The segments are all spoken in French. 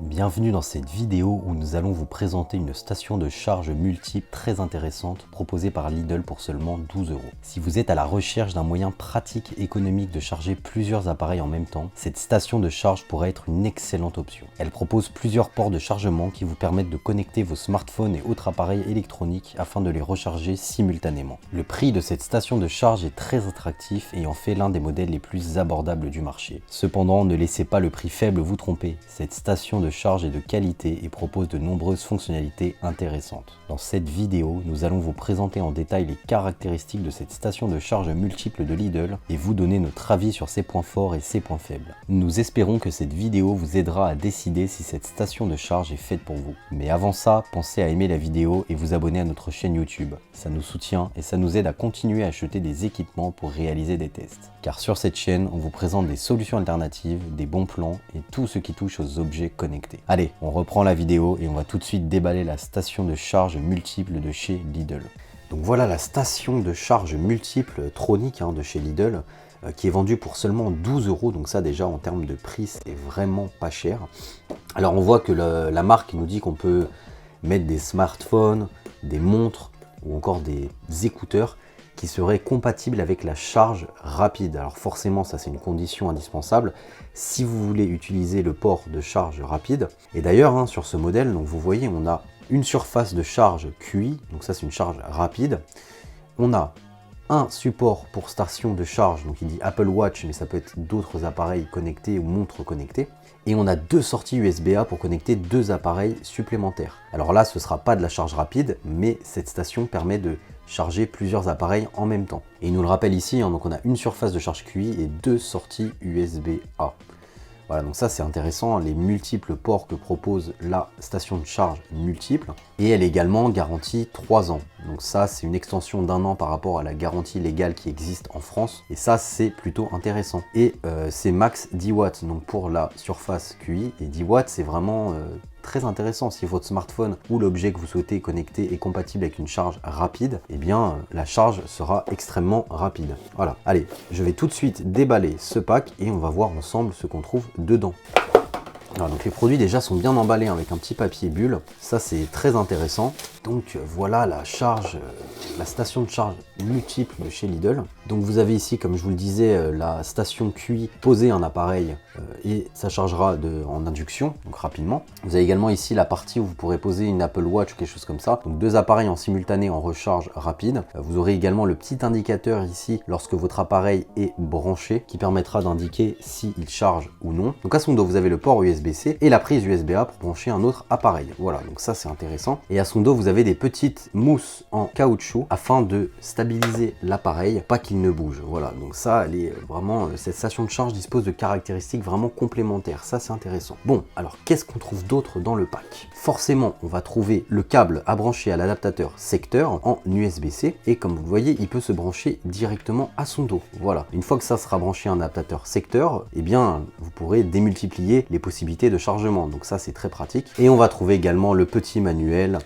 Bienvenue dans cette vidéo où nous allons vous présenter une station de charge multiple très intéressante proposée par Lidl pour seulement 12 €. Si vous êtes à la recherche d'un moyen pratique et économique de charger plusieurs appareils en même temps, cette station de charge pourrait être une excellente option. Elle propose plusieurs ports de chargement qui vous permettent de connecter vos smartphones et autres appareils électroniques afin de les recharger simultanément. Le prix de cette station de charge est très attractif et en fait l'un des modèles les plus abordables du marché. Cependant, ne laissez pas le prix faible vous tromper. Cette station de charge est de qualité et propose de nombreuses fonctionnalités intéressantes. Dans cette vidéo, nous allons vous présenter en détail les caractéristiques de cette station de charge multiple de Lidl et vous donner notre avis sur ses points forts et ses points faibles. Nous espérons que cette vidéo vous aidera à décider si cette station de charge est faite pour vous. Mais avant ça, pensez à aimer la vidéo et vous abonner à notre chaîne YouTube. Ça nous soutient et ça nous aide à continuer à acheter des équipements pour réaliser des tests. Car sur cette chaîne, on vous présente des solutions alternatives, des bons plans et tout ce qui touche aux objets connectés. Allez, on reprend la vidéo et on va tout de suite déballer la station de charge multiple de chez Lidl. Donc voilà la station de charge multiple Tronic de chez Lidl qui est vendue pour seulement 12 €. Donc ça déjà en termes de prix, c'est vraiment pas cher. Alors on voit que la marque nous dit qu'on peut mettre des smartphones, des montres ou encore des écouteurs qui serait compatible avec la charge rapide. Alors forcément, ça c'est une condition indispensable si vous voulez utiliser le port de charge rapide. Et d'ailleurs, sur ce modèle, donc vous voyez, on a une surface de charge QI, donc ça c'est une charge rapide. On a un support pour station de charge, donc il dit Apple Watch, mais ça peut être d'autres appareils connectés ou montres connectées. Et on a deux sorties USB-A pour connecter deux appareils supplémentaires. Alors là, ce ne sera pas de la charge rapide, mais cette station permet de charger plusieurs appareils en même temps. Et il nous le rappelle ici, donc on a une surface de charge QI et deux sorties USB-A. Voilà, donc ça c'est intéressant, les multiples ports que propose la station de charge multiple. Et elle est également garantie 3 ans. Donc ça c'est une extension d'1 an par rapport à la garantie légale qui existe en France. Et ça c'est plutôt intéressant. Et c'est max 10 watts donc pour la surface QI. Et 10 watts c'est vraiment très intéressant. Si votre smartphone ou l'objet que vous souhaitez connecter est compatible avec une charge rapide, eh bien la charge sera extrêmement rapide. Voilà, allez, je vais tout de suite déballer ce pack et on va voir ensemble ce qu'on trouve dedans. Alors, donc les produits déjà sont bien emballés avec un petit papier bulle, ça c'est très intéressant. Donc voilà la charge, la station de charge multiple de chez Lidl. Donc vous avez ici, comme je vous le disais, la station QI, poser un appareil et ça chargera en induction, donc rapidement. Vous avez également ici la partie où vous pourrez poser une Apple Watch ou quelque chose comme ça. Donc deux appareils en simultané en recharge rapide. Vous aurez également le petit indicateur ici lorsque votre appareil est branché qui permettra d'indiquer s'il charge ou non. Donc à son dos, vous avez le port USB-C et la prise USB-A pour brancher un autre appareil. Voilà, donc ça c'est intéressant. Et à son dos, vous avez des petites mousses en caoutchouc afin de stabiliser l'appareil, pas qu'il ne bouge. Voilà, donc ça, elle est vraiment, cette station de charge dispose de caractéristiques vraiment complémentaires. Ça, c'est intéressant. Bon, alors qu'est-ce qu'on trouve d'autre dans le pack? Forcément, on va trouver le câble à brancher à l'adaptateur secteur en USB-C et comme vous le voyez, il peut se brancher directement à son dos. Voilà, une fois que ça sera branché à un adaptateur secteur, eh bien, vous pourrez démultiplier les possibilités de chargement. Donc ça, c'est très pratique. Et on va trouver également le petit manuel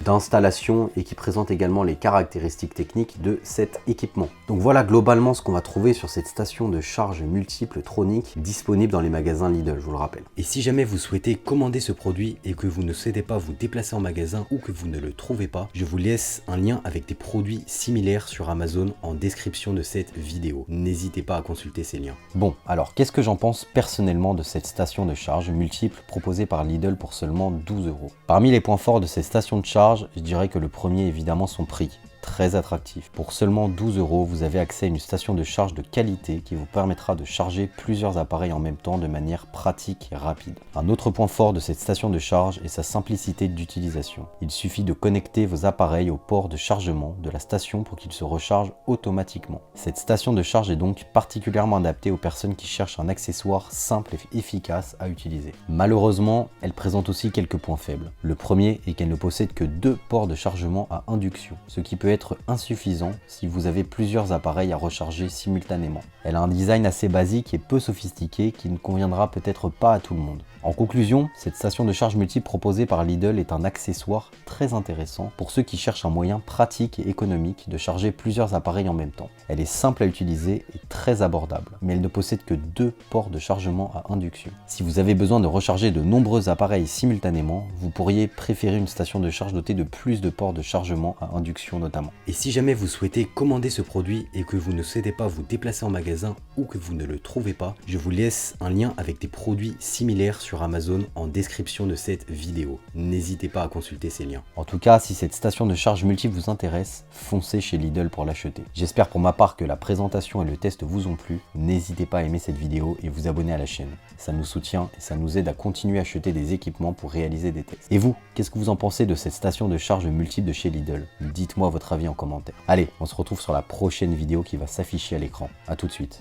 d'installation et qui présente également les caractéristiques techniques de cet équipement. Donc voilà globalement ce qu'on va trouver sur cette station de charge multiple Tronic disponible dans les magasins Lidl, je vous le rappelle. Et si jamais vous souhaitez commander ce produit et que vous ne souhaitez pas vous déplacer en magasin ou que vous ne le trouvez pas, je vous laisse un lien avec des produits similaires sur Amazon en description de cette vidéo. N'hésitez pas à consulter ces liens. Bon, alors qu'est-ce que j'en pense personnellement de cette station de charge multiple proposée par Lidl pour seulement 12 €? Parmi les points forts de cette station de charge, je dirais que le premier est évidemment son prix. Très attractif. Pour seulement 12 €, vous avez accès à une station de charge de qualité qui vous permettra de charger plusieurs appareils en même temps de manière pratique et rapide. Un autre point fort de cette station de charge est sa simplicité d'utilisation. Il suffit de connecter vos appareils au port de chargement de la station pour qu'ils se rechargent automatiquement. Cette station de charge est donc particulièrement adaptée aux personnes qui cherchent un accessoire simple et efficace à utiliser. Malheureusement, elle présente aussi quelques points faibles. Le premier est qu'elle ne possède que deux ports de chargement à induction, ce qui peut être insuffisant si vous avez plusieurs appareils à recharger simultanément. Elle a un design assez basique et peu sophistiqué qui ne conviendra peut-être pas à tout le monde. En conclusion, cette station de charge multiple proposée par Lidl est un accessoire très intéressant pour ceux qui cherchent un moyen pratique et économique de charger plusieurs appareils en même temps. Elle est simple à utiliser et très abordable, mais elle ne possède que 2 ports de chargement à induction. Si vous avez besoin de recharger de nombreux appareils simultanément, vous pourriez préférer une station de charge dotée de plus de ports de chargement à induction notamment. Et si jamais vous souhaitez commander ce produit et que vous ne souhaitez pas vous déplacer en magasin ou que vous ne le trouvez pas, je vous laisse un lien avec des produits similaires sur Amazon en description de cette vidéo. N'hésitez pas à consulter ces liens. En tout cas, si cette station de charge multiple vous intéresse, foncez chez Lidl pour l'acheter. J'espère pour ma part que la présentation et le test vous ont plu. N'hésitez pas à aimer cette vidéo et vous abonner à la chaîne. Ça nous soutient et ça nous aide à continuer à acheter des équipements pour réaliser des tests. Et vous, qu'est-ce que vous en pensez de cette station de charge multiple de chez Lidl? Dites-moi votre avis en commentaire. Allez, on se retrouve sur la prochaine vidéo qui va s'afficher à l'écran. A tout de suite.